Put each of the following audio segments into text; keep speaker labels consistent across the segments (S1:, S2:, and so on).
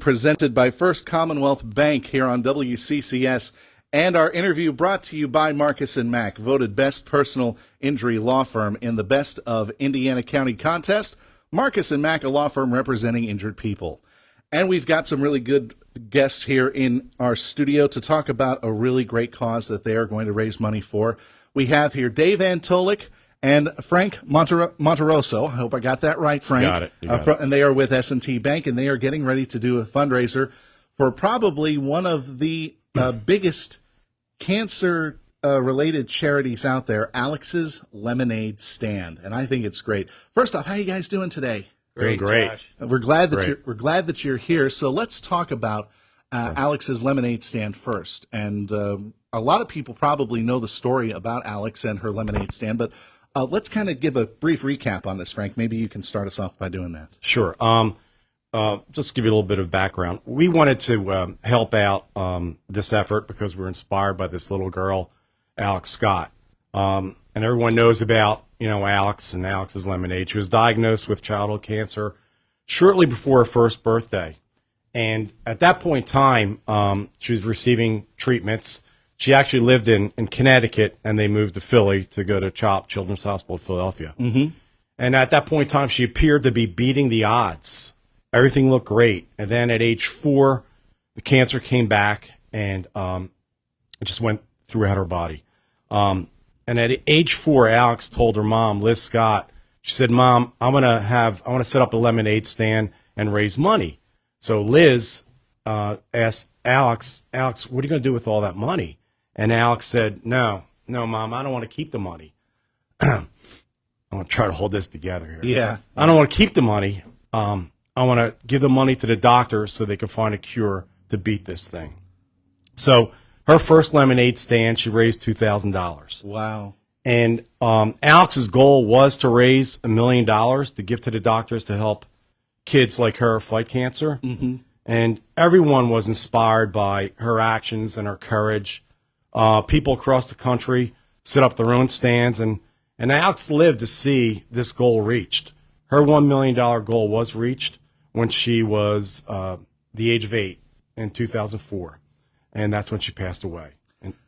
S1: presented by First Commonwealth Bank here on WCCS, and our interview brought to you by Marcus & Mack, voted best personal injury law firm in the Best of Indiana County contest. Marcus & Mack, a law firm representing injured people. And we've got some really good guests here in our studio to talk about a really great cause that they are going to raise money for. We have here Dave Antolik and Frank Monterosso. I hope I got that right, Frank.
S2: You got it.
S1: And they are with S&T Bank, and they are getting ready to do a fundraiser for probably one of the biggest cancer-related charities out there, Alex's Lemonade Stand. And I think it's great. First off, how are you guys doing today?
S2: Great.
S1: We're glad that you're here. So let's talk about Alex's Lemonade Stand first. And a lot of people probably know the story about Alex and her lemonade stand, but let's kind of give a brief recap on this, Frank. Maybe you can start us off by doing that.
S2: Sure. Just to give you a little bit of background. We wanted to help out this effort because we're inspired by this little girl, Alex Scott. And everyone knows about, Alex and Alex's Lemonade. She was diagnosed with childhood cancer shortly before her first birthday. And at that point in time, she was receiving treatments. She actually lived in Connecticut, and they moved to Philly to go to CHOP, Children's Hospital of Philadelphia.
S1: Mm-hmm.
S2: And at that point in time, she appeared to be beating the odds. Everything looked great. And then at age 4, the cancer came back, and it just went throughout her body. And at age 4, Alex told her mom, Liz Scott, she said, "Mom, I want to set up a lemonade stand and raise money." So Liz asked Alex, "What are you going to do with all that money?" And Alex said, No, Mom, I don't want to keep the money. I'm going to try to hold this together here.
S1: Yeah.
S2: I don't want to keep the money. I want to give the money to the doctor so they can find a cure to beat this thing. So her first lemonade stand, she raised $2,000.
S1: Wow.
S2: And Alex's goal was to raise $1 million to give to the doctors to help kids like her fight cancer.
S1: Mm-hmm.
S2: And everyone was inspired by her actions and her courage. People across the country set up their own stands, and Alex lived to see this goal reached. Her $1 million goal was reached when she was the age of 8 in 2004, and that's when she passed away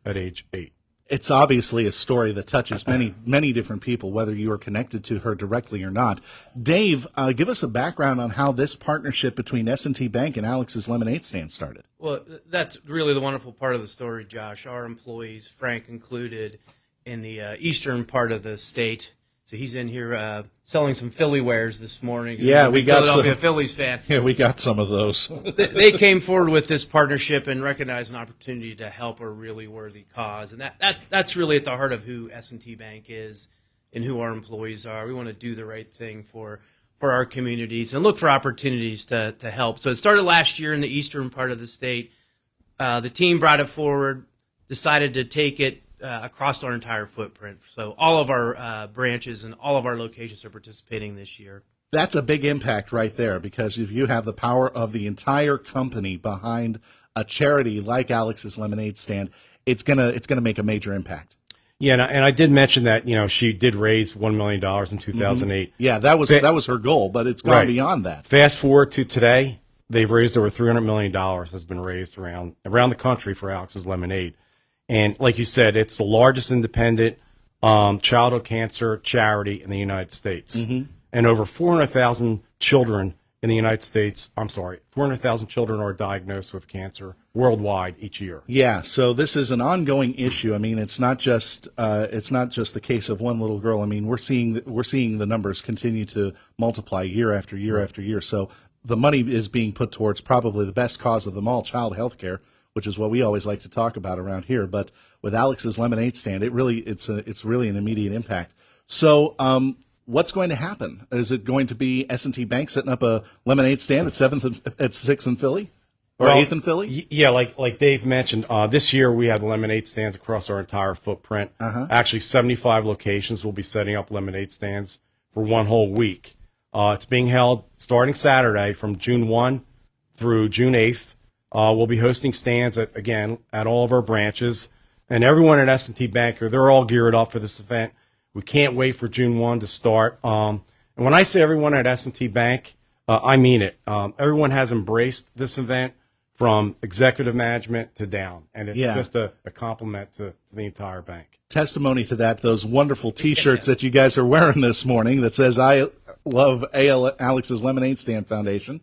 S2: at age 8.
S1: It's obviously a story that touches many different people, whether you are connected to her directly or not. Dave, give us a background on how this partnership between S&T Bank and Alex's Lemonade Stand started.
S3: Well, that's really the wonderful part of the story, Josh. Our employees, Frank included, in the eastern part of the state. So he's in here selling some Philly wares this morning.
S1: Yeah, we got
S3: Philadelphia
S1: some.
S3: Phillies fan.
S1: Yeah, we got some of those.
S3: They came forward with this partnership and recognized an opportunity to help a really worthy cause, and that's really at the heart of who S&T Bank is and who our employees are. We want to do the right thing for our communities and look for opportunities to help. So it started last year in the eastern part of the state. The team brought it forward, decided to take it across our entire footprint. So all of our branches and all of our locations are participating this year.
S1: That's a big impact right there, because if you have the power of the entire company behind a charity like Alex's Lemonade Stand, it's gonna make a major impact.
S2: Yeah, and I did mention that she did raise $1 million in 2008.
S1: Mm-hmm. Yeah, that was her goal, but it's gone beyond that.
S2: Fast forward to today, they've raised over $300 million has been raised around the country for Alex's Lemonade. And like you said, it's the largest independent childhood cancer charity in the United States.
S1: Mm-hmm.
S2: And over 400,000 children in the United States, 400,000 children are diagnosed with cancer worldwide each year.
S1: Yeah, so this is an ongoing issue. I mean, it's not just the case of one little girl. I mean, we're seeing the numbers continue to multiply year after year after year. So the money is being put towards probably the best cause of them all, child health care, which is what we always like to talk about around here. But with Alex's Lemonade Stand, it's really an immediate impact. So what's going to happen? Is it going to be S&T Bank setting up a lemonade stand at 6th and Philly? Or 8th and Philly?
S2: Yeah, like Dave mentioned, this year we have lemonade stands across our entire footprint.
S1: Uh-huh.
S2: Actually, 75 locations will be setting up lemonade stands for one whole week. It's being held starting Saturday from June 1 through June 8th. We'll be hosting stands at all of our branches. And everyone at S&T Bank, they're all geared up for this event. We can't wait for June 1 to start. And when I say everyone at S&T Bank, I mean it. Everyone has embraced this event from executive management to down, and it's
S1: Yeah.
S2: just a compliment to the entire bank.
S1: Testimony to that, those wonderful T-shirts that you guys are wearing this morning that says "I love Alex's Lemonade Stand Foundation,"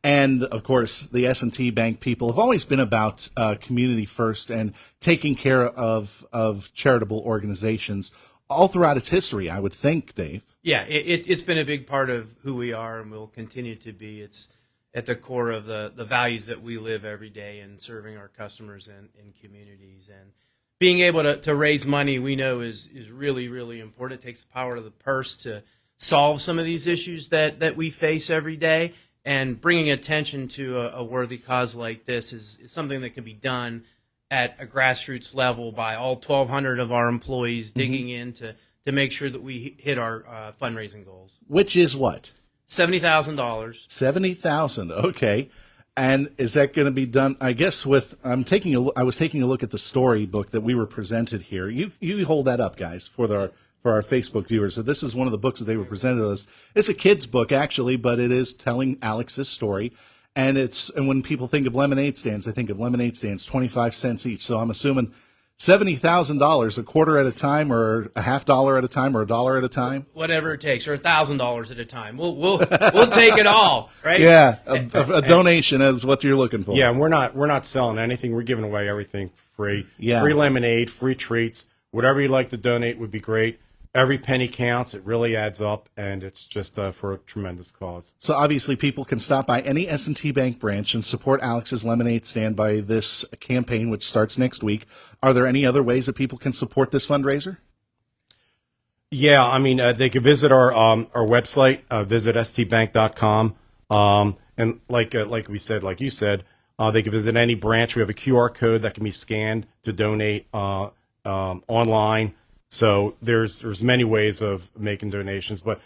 S1: and of course the S&T Bank people have always been about community first and taking care of charitable organizations all throughout its history. I would think, Dave.
S3: Yeah, it's been a big part of who we are and will continue to be. It's at the core of the values that we live every day in serving our customers and communities. And being able to raise money, we know, is really, really important. It takes the power of the purse to solve some of these issues that we face every day. And bringing attention to a worthy cause like this is something that can be done at a grassroots level by all 1,200 of our employees digging in to make sure that we hit our fundraising goals.
S1: Which is what?
S3: $70,000.
S1: $70,000. Okay. And is that going to be done? I guess I was taking a look at the storybook that we were presented here. You hold that up, guys, for our Facebook viewers. So this is one of the books that they were presented to us. It's a kid's book actually, but it is telling Alex's story. And when people think of lemonade stands, they think of lemonade stands 25 cents each. So I'm assuming $70,000 a quarter at a time, or a $50 at a time, or $1 at a time.
S3: Whatever it takes, or $1,000 at a time. We'll take it all, right?
S1: Yeah, a donation is what you're looking for.
S2: Yeah, and we're not selling anything. We're giving away everything free.
S1: Yeah.
S2: Free lemonade, free treats. Whatever you'd like to donate would be great. Every penny counts. It really adds up, and it's just for a tremendous cause.
S1: So obviously people can stop by any S&T Bank branch and support Alex's Lemonade Stand by this campaign, which starts next week. Are there any other ways that people can support this fundraiser?
S2: Yeah, I mean, they could visit our website, visit stbank.com, and like we said, like you said, they can visit any branch. We have a QR code that can be scanned to donate online. So there's many ways of making donations, but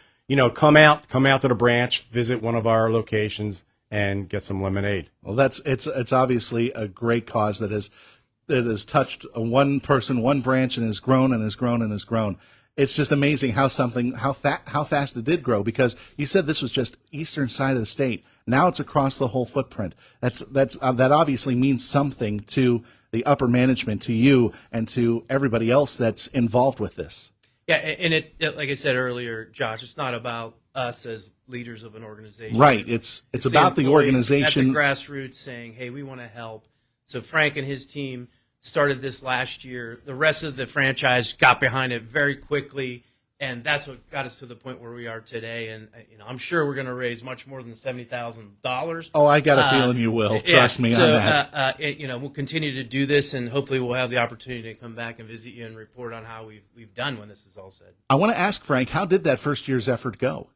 S2: come out to the branch, visit one of our locations, and get some lemonade.
S1: Well, it's obviously a great cause that has touched one person, one branch, and has grown and has grown and has grown. It's just amazing how fast it did grow, because you said this was just eastern side of the state. Now it's across the whole footprint. That obviously means something to the upper management, to you, and to everybody else that's involved with this.
S3: Yeah, and it like I said earlier, Josh, it's not about us as leaders of an organization.
S1: Right. It's about the
S3: employees
S1: organization.
S3: at the grassroots saying, hey, we want to help. So Frank and his team started this last year. The rest of the franchise got behind it very quickly, and that's what got us to the point where we are today. And I'm sure we're going to raise much more than $70,000.
S1: Oh, I got a feeling you will. Trust me on that.
S3: We'll continue to do this, and hopefully we'll have the opportunity to come back and visit you and report on how we've done when this is all said.
S1: I want to ask Frank, how did that first year's effort go?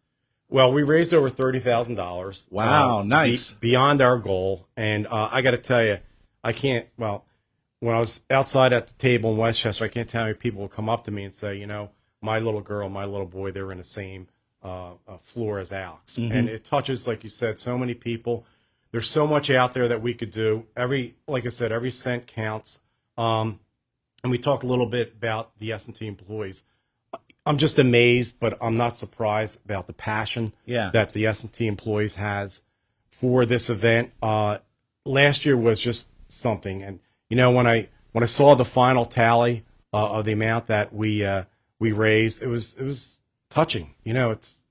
S2: Well, we raised over $30,000.
S1: Wow, nice.
S2: Beyond our goal. And I got to tell you, when I was outside at the table in Westchester, I can't tell how many people will come up to me and say, my little girl, my little boy, they're in the same floor as Alex. Mm-hmm. And it touches, like you said, so many people. There's so much out there that we could do. Like I said, every cent counts. And we talked a little bit about the S&T employees. I'm just amazed, but I'm not surprised about the passion that the S&T employees has for this event. Last year was just something. And, when I saw the final tally of the amount that we raised, it was touching. It's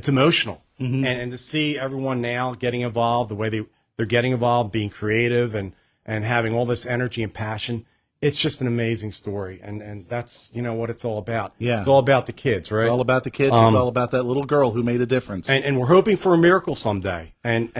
S2: emotional. Mm-hmm. And to see everyone now getting involved, the way they're getting involved, being creative and having all this energy and passion, it's just an amazing story. And that's, what it's all about.
S1: Yeah.
S2: It's all about the kids, right?
S1: It's all about the kids. It's all about that little girl who made a difference.
S2: And we're hoping for a miracle someday. And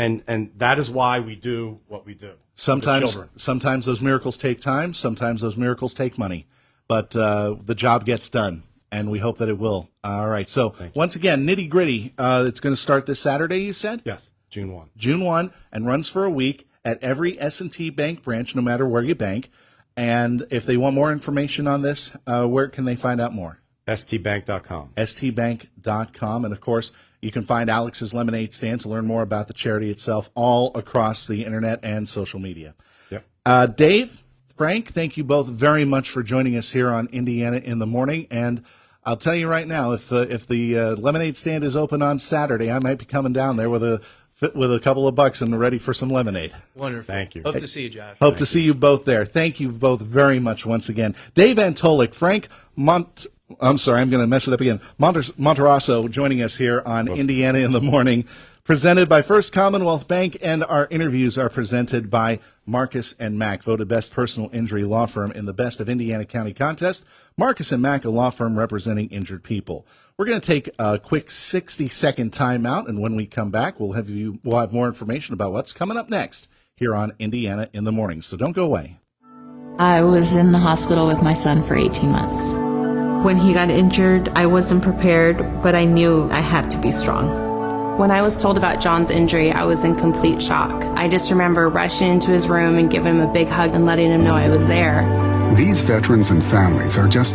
S2: that is why we do what we do.
S1: Sometimes those miracles take time. Sometimes those miracles take money. But the job gets done, and we hope that it will. All right. So once again, Nitty Gritty, it's going to start this Saturday, you said?
S2: Yes, June 1.
S1: June 1, and runs for a week at every S&T Bank branch, no matter where you bank. And if they want more information on this, where can they find out more?
S2: stbank.com.
S1: stbank.com. And, of course, you can find Alex's Lemonade Stand to learn more about the charity itself all across the internet and social media.
S2: Yep.
S1: Dave, Frank, thank you both very much for joining us here on Indiana in the Morning. And I'll tell you right now, if the lemonade stand is open on Saturday, I might be coming down there with a fit with a couple of bucks and ready for some lemonade.
S3: Wonderful.
S2: Thank you.
S3: Hope to see you, Josh.
S1: Hope to see you both there. Thank you both very much once again. Dave Antolik, Frank I'm sorry, I'm going to mess it up again. Monterosso joining us here on Indiana in the Morning, presented by First Commonwealth Bank, and our interviews are presented by Marcus & Mack, voted best personal injury law firm in the Best of Indiana County contest. Marcus & Mack, a law firm representing injured people. We're going to take a quick 60-second timeout, and when we come back, we'll have more information about what's coming up next here on Indiana in the Morning. So don't go away.
S4: I was in the hospital with my son for 18 months.
S5: When he got injured, I wasn't prepared, but I knew I had to be strong.
S6: When I was told about John's injury, I was in complete shock. I just remember rushing into his room and giving him a big hug and letting him know I was there.
S7: These veterans and families are just